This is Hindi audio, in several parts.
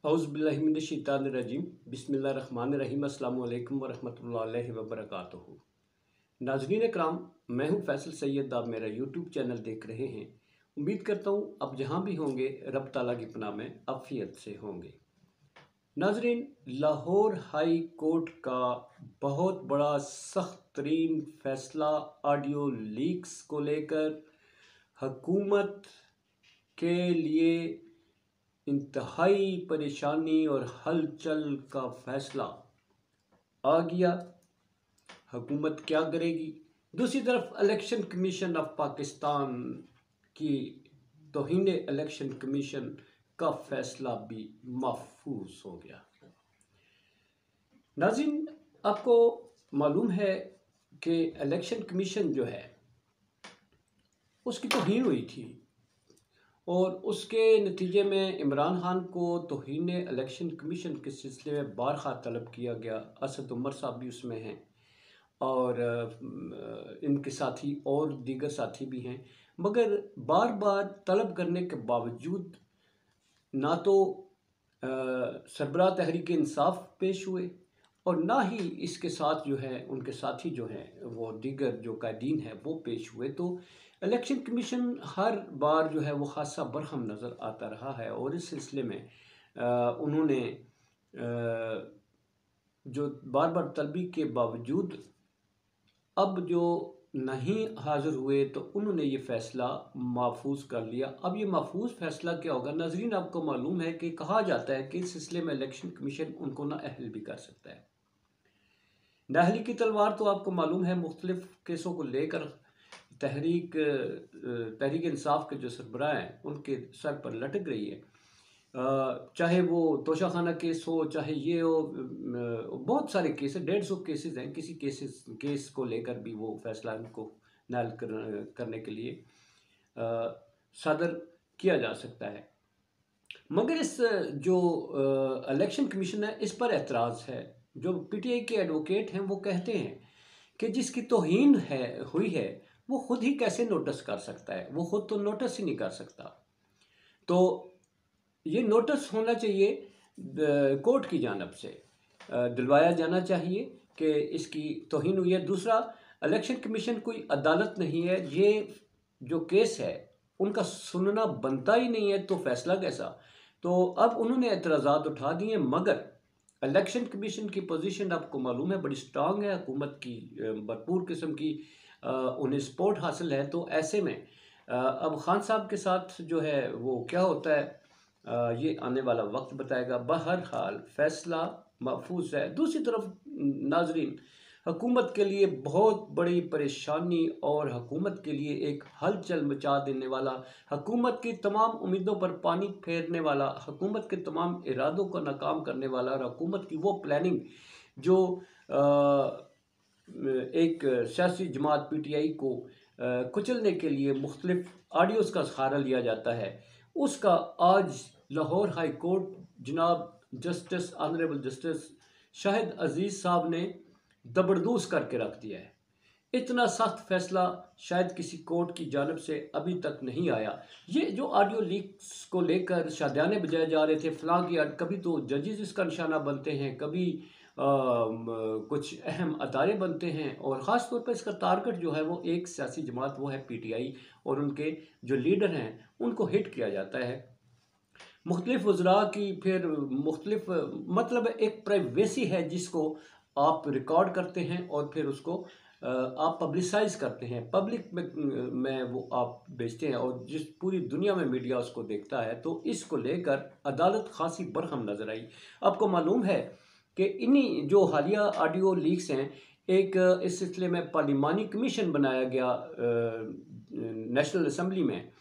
औज़ुबिल्लाहिमिनश्शैतानिर्रजीम बिस्मिल्लाहिर्रहमानिर्रहीम अस्सलामु अलैकुम वरहमतुल्लाहि वबरकातुहू। नाज़रीन कराम, मैं हूं फैसल सैयद। आप मेरा यूट्यूब चैनल देख रहे हैं। उम्मीद करता हूं अब जहां भी होंगे रब ताला की पनाह में आफियत से होंगे। नाज़रीन, लाहौर हाई कोर्ट का बहुत बड़ा सख्त तरीन फैसला ऑडियो लीक्स को लेकर हुकूमत के लिए इंतहाई परेशानी और हलचल का फैसला आ गया। हुकूमत क्या करेगी? दूसरी तरफ इलेक्शन कमीशन ऑफ पाकिस्तान की तौहीन इलेक्शन कमीशन का फैसला भी महफूज हो गया। नाज़रीन, आपको मालूम है कि इलेक्शन कमीशन जो है उसकी तौहीन हुई थी और उसके नतीजे में इमरान खान को तौहीन इलेक्शन कमीशन के सिलसिले में बारहा तलब किया गया। असद उमर साहब भी उसमें हैं और इनके साथी और दीगर साथी भी हैं, मगर बार बार तलब करने के बावजूद ना तो सरबराह तहरीक इंसाफ पेश हुए और ना ही इसके साथ जो है उनके साथी जो हैं वो दीगर जो कायदीन हैं वो पेश हुए। तो इलेक्शन कमीशन हर बार जो है वो खासा बरहम नज़र आता रहा है और इस सिलसिले में उन्होंने जो बार बार तलबी के बावजूद अब जो नहीं हाज़िर हुए तो उन्होंने ये फ़ैसला महफूज कर लिया। अब ये महफूज फ़ैसला क्या होगा? नाज़रीन, आपको मालूम है कि कहा जाता है कि इस सिलसिले में इलेक्शन कमीशन उनको नाअहल भी कर सकता है। नाअहली की तलवार तो आपको मालूम है मुख्तलिफ केसों को लेकर तहरीक इंसाफ के जो सरबराह हैं उनके सर पर लटक रही है। चाहे वो तोशाखाना केस हो, चाहे ये हो, बहुत सारे केस हैं, 150 केसेस हैं। किसी केस को लेकर भी वो फैसला उनको नायल करने के लिए सादर किया जा सकता है। मगर इस जो इलेक्शन कमीशन है इस पर एतराज़ है। जो पीटीआई के एडवोकेट हैं वो कहते हैं कि जिसकी तौहीन हुई है वो खुद ही कैसे नोटिस कर सकता है? वो खुद तो नोटिस ही नहीं कर सकता। तो ये नोटिस होना चाहिए कोर्ट की जानिब से, दिलवाया जाना चाहिए कि इसकी तौहीन हुई है। दूसरा, इलेक्शन कमीशन कोई अदालत नहीं है। ये जो केस है उनका सुनना बनता ही नहीं है, तो फैसला कैसा? तो अब उन्होंने एतराज़ात उठा दिए, मगर इलेक्शन कमीशन की पोजीशन आपको मालूम है बड़ी स्ट्रांग है। हुकूमत की भरपूर किस्म की उन्हें सपोर्ट हासिल है। तो ऐसे में अब खान साहब के साथ जो है वो क्या होता है ये आने वाला वक्त बताएगा। बहरहाल फैसला महफूज है। दूसरी तरफ नाजरीन, हुकूमत के लिए बहुत बड़ी परेशानी और हुकूमत के लिए एक हलचल मचा देने वाला, हुकूमत की तमाम उम्मीदों पर पानी फेरने वाला, हुकूमत के तमाम इरादों को नाकाम करने वाला और हुकूमत की वो प्लानिंग जो एक सियासी जमात पीटीआई को कुचलने के लिए मुख्तलिफ ऑडियोज़ का सहारा लिया जाता है, उसका आज लाहौर हाई कोर्ट जनाब जस्टिस ऑनरेबल जस्टिस शाहिद अजीज़ साहब ने दबरदूस करके रख दिया है। इतना सख्त फैसला शायद किसी कोर्ट की जानिब से अभी तक नहीं आया। ये जो ऑडियो लीक्स को लेकर शादियाने बजाए जा रहे थे फलां की, कभी तो जजेस इसका निशाना बनते हैं, कभी कुछ अहम अदारे बनते हैं और ख़ास तौर पर इसका टारगेट जो है वो एक सियासी जमात वो है पीटीआई और उनके जो लीडर हैं उनको हिट किया जाता है। मुख्तलिफ वज़रा की फिर मुख्तलिफ मतलब एक प्राइवेसी है जिसको आप रिकॉर्ड करते हैं और फिर उसको आप पब्लिसाइज करते हैं, पब्लिक में वो आप भेजते हैं और जिस पूरी दुनिया में मीडिया उसको देखता है। तो इसको लेकर अदालत खासी बरहम नज़र आई। आपको मालूम है कि इन्हीं जो हालिया ऑडियो लीक्स हैं, एक इस सिलसिले में पार्लिमानी कमीशन बनाया गया नेशनल असम्बली में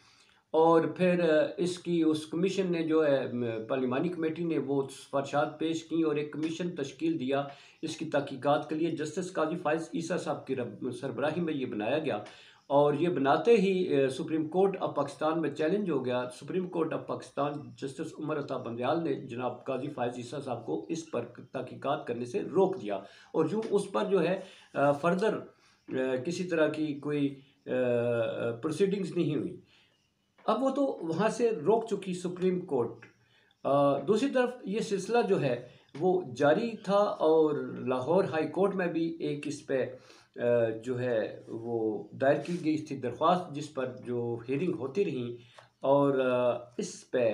और फिर इसकी उस कमीशन ने जो है पार्लिमानी कमेटी ने वो सिफारिशात पेश की और एक कमीशन तश्कील दिया इसकी तहकीकात के लिए। जस्टिस काजी फाइज ईसा साहब की सरबराही में ये बनाया गया और ये बनाते ही सुप्रीम कोर्ट ऑफ पाकिस्तान में चैलेंज हो गया। Supreme Court of Pakistan justice Umar Ata Bandial ने जनाब काजी फाइज ईसा साहब को इस पर तहकीकात करने से रोक दिया और यूँ उस पर जो है फर्दर किसी तरह की कोई प्रोसीडिंग्स नहीं हुई। अब वो तो वहाँ से रोक चुकी सुप्रीम कोर्ट दूसरी तरफ ये सिलसिला जो है वो जारी था और लाहौर हाई कोर्ट में भी एक इस पे जो है वो दायर की गई थी दरख्वास्त, जिस पर जो हियरिंग होती रही और इस पे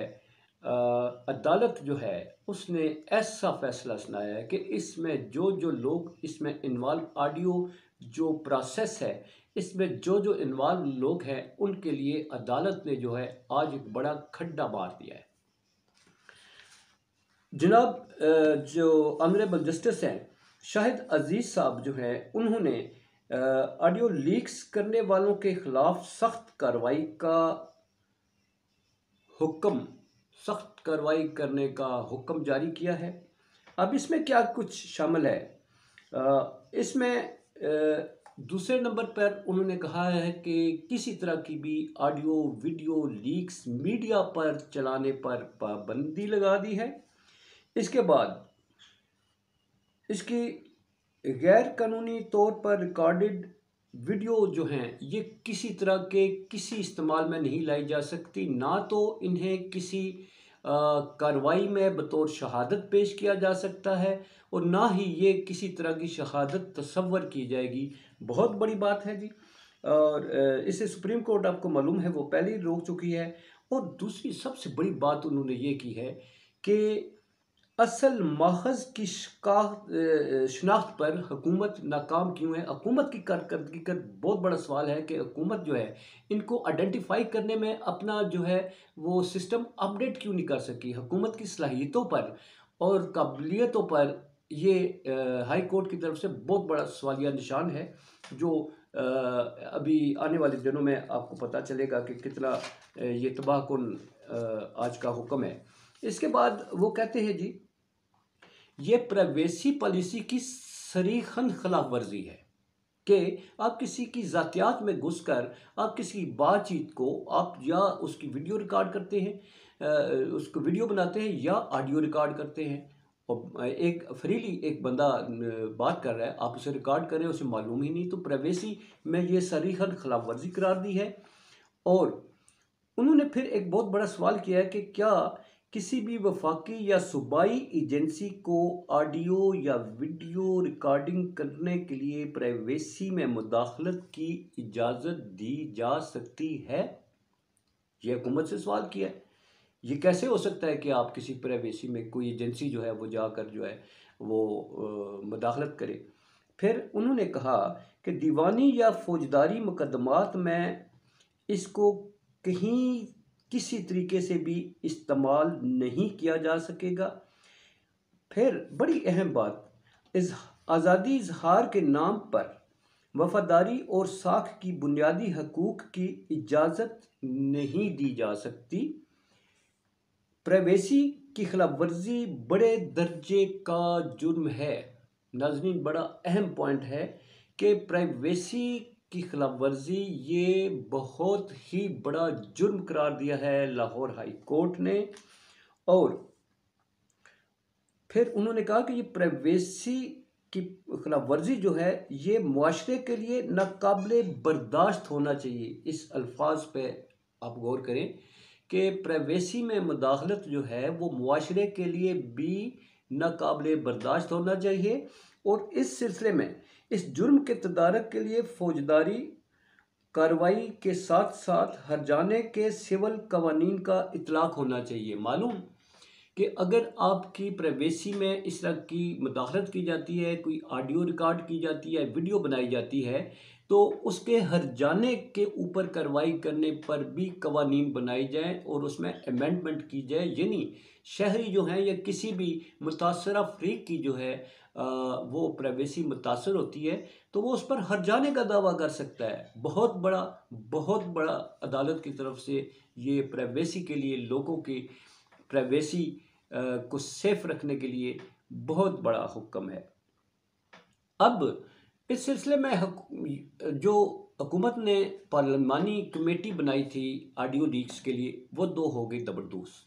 अदालत जो है उसने ऐसा फैसला सुनाया है कि इसमें जो जो लोग इसमें इन्वॉल्व, ऑडियो जो प्रोसेस है इसमें जो जो इन्वॉल्व लोग हैं उनके लिए अदालत ने जो है आज एक बड़ा खड्डा मार दिया है। जनाब जो ऑनरेबल जस्टिस हैं शाहिद अजीज़ साहब जो हैं उन्होंने ऑडियो लीक्स करने वालों के ख़िलाफ़ सख्त कार्रवाई करने का हुक्म जारी किया है। अब इसमें क्या कुछ शामिल है? इसमें दूसरे नंबर पर उन्होंने कहा है कि किसी तरह की भी ऑडियो वीडियो लीक्स मीडिया पर चलाने पर पाबंदी लगा दी है। इसके बाद इसकी गैर कानूनी तौर पर रिकॉर्डेड वीडियो जो हैं ये किसी तरह के किसी इस्तेमाल में नहीं लाई जा सकती, ना तो इन्हें किसी कार्रवाई में बतौर शहादत पेश किया जा सकता है और ना ही ये किसी तरह की शहादत तसव्वुर की जाएगी। बहुत बड़ी बात है जी। और इसे सुप्रीम कोर्ट आपको मालूम है वो पहले ही रोक चुकी है। और दूसरी सबसे बड़ी बात उन्होंने ये की है कि असल माखज़ की शनाख्त पर हुकूमत नाकाम क्यों है। हुकूमत की कारकर्दगी का बहुत बड़ा सवाल है कि हुकूमत जो है इनको आइडेंटिफाई करने में अपना जो है वो सिस्टम अपडेट क्यों नहीं कर सकी। हुकूमत की सलाहियतों पर और काबिलियतों पर ये हाई कोर्ट की तरफ से बहुत बड़ा सवालिया निशान है, जो अभी आने वाले दिनों में आपको पता चलेगा कि कितना ये तबाहकुन आज का हुक्म है। इसके बाद वो कहते हैं जी ये प्राइवेसी पॉलिसी की सरीखन खिलाफ वर्जी है कि आप किसी की ज़ातियात में घुसकर आप किसी की बातचीत को आप या उसकी वीडियो रिकॉर्ड करते हैं, उसको वीडियो बनाते हैं या ऑडियो रिकॉर्ड करते हैं और एक फ्रीली एक बंदा बात कर रहा है, आप उसे रिकॉर्ड करें, उसे मालूम ही नहीं, तो प्राइवेसी में ये सरीखन खिलाफ वर्जी करार दी है। और उन्होंने फिर एक बहुत बड़ा सवाल किया है कि क्या किसी भी वफाकी या सूबाई एजेंसी को ऑडियो या वीडियो रिकॉर्डिंग करने के लिए प्राइवेसी में मुदाखलत की इजाज़त दी जा सकती है? यह हुकूमत से सवाल किया है। ये कैसे हो सकता है कि आप किसी प्राइवेसी में कोई एजेंसी जो है वो जाकर जो है वो मुदाखलत करे। फिर उन्होंने कहा कि दीवानी या फौजदारी मुकदमात में इसको कहीं किसी तरीके से भी इस्तेमाल नहीं किया जा सकेगा। फिर बड़ी अहम बात, आज़ादी इजहार के नाम पर वफादारी और साख की बुनियादी हकूक़ की इजाज़त नहीं दी जा सकती। प्राइवेसी की खिलाफ वर्जी बड़े दर्जे का जुर्म है। नाज़रीन, बड़ा अहम पॉइंट है कि प्राइवेसी की खिलाफ वर्जी ये बहुत ही बड़ा जुर्म करार दिया है लाहौर हाई कोर्ट ने। और फिर उन्होंने कहा कि ये प्राइवेसी की खिलाफ वर्जी जो है ये मुआशरे के लिए नाकाबिले बर्दाश्त होना चाहिए। इस अल्फाज पे आप गौर करें कि प्राइवेसी में मुदाखलत जो है वो मुआशरे के लिए भी नाकाबिले बर्दाश्त होना चाहिए। और इस सिलसिले में इस जुर्म के तदारक के लिए फौजदारी कार्रवाई के साथ साथ हर्जाने के सिविल कवानीन का इतलाक होना चाहिए। मालूम कि अगर आपकी प्राइवेसी में इस तरह की मुदाखलत की जाती है, कोई ऑडियो रिकॉर्ड की जाती है, वीडियो बनाई जाती है, तो उसके हर्जाने के ऊपर कार्रवाई करने पर भी कवानीन बनाए जाएँ और उसमें अमेंडमेंट की जाए। यानी शहरी जो हैं या किसी भी मुतासरा फरीक की जो है वो प्राइवेसी मुतासर होती है तो वो उस पर हर्जाने का दावा कर सकता है। बहुत बड़ा अदालत की तरफ से ये प्राइवेसी के लिए, लोगों की प्राइवेसी को सेफ रखने के लिए बहुत बड़ा हुक्म है। अब इस सिलसिले में जो हुकूमत ने पार्लिमानी कमेटी बनाई थी ऑडियो लीक्स के लिए, वो 2 हो गई दबरदूस।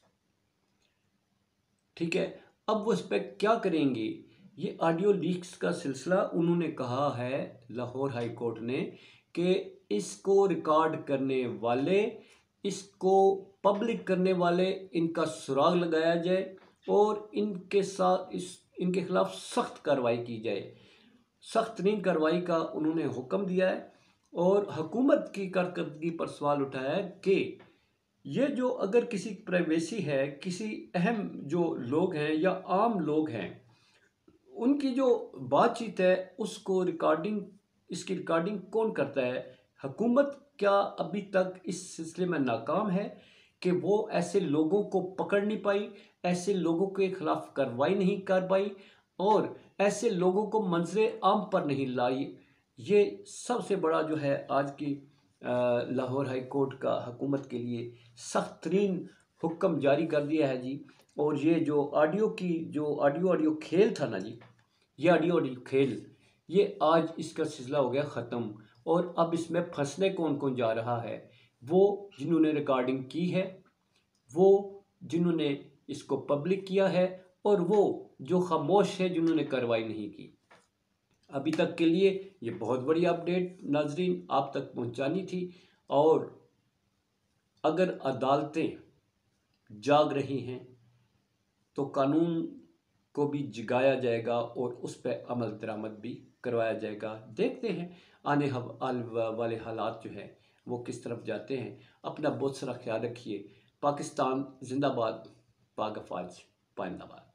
ठीक है, अब वो इस पर क्या करेंगे? ये ऑडियो लीक्स का सिलसिला उन्होंने कहा है लाहौर हाई कोर्ट ने कि इसको रिकॉर्ड करने वाले इसको पब्लिक करने वाले इनका सुराग लगाया जाए और इनके खिलाफ सख्त कार्रवाई की जाए। सख्त तरीन कार्रवाई का उन्होंने हुक्म दिया है और हुकूमत की कारकर्दगी पर सवाल उठाया है कि ये जो अगर किसी प्राइवेसी है, किसी अहम जो लोग हैं या आम लोग हैं, उनकी जो बातचीत है उसको इसकी रिकॉर्डिंग कौन करता है? हुकूमत क्या अभी तक इस सिलसिले में नाकाम है कि वो ऐसे लोगों को पकड़ नहीं पाई, ऐसे लोगों के खिलाफ कार्रवाई नहीं कर पाई और ऐसे लोगों को मंजरे आम पर नहीं लाई? ये सबसे बड़ा जो है आज की लाहौर हाई कोर्ट का हुकूमत के लिए सख्त तरीन हुक्म जारी कर दिया है जी। और ये जो ऑडियो खेल था ना जी, ये ऑडियो खेल, ये आज इसका सिलसिला हो गया ख़त्म। और अब इसमें फंसने कौन कौन जा रहा है? वो जिन्होंने रिकॉर्डिंग की है, वो जिन्होंने इसको पब्लिक किया है और वो जो खामोश है जिन्होंने कार्रवाई नहीं की। अभी तक के लिए ये बहुत बड़ी अपडेट नाजरीन आप तक पहुंचानी थी। और अगर अदालतें जाग रही हैं तो कानून को भी जगाया जाएगा और उस पर अमल दरामद भी करवाया जाएगा। देखते हैं आने वाले हालात जो हैं वो किस तरफ जाते हैं। अपना बहुत सारा ख्याल रखिए। पाकिस्तान जिंदाबाद, पाक अफवाज पाइंदाबाद।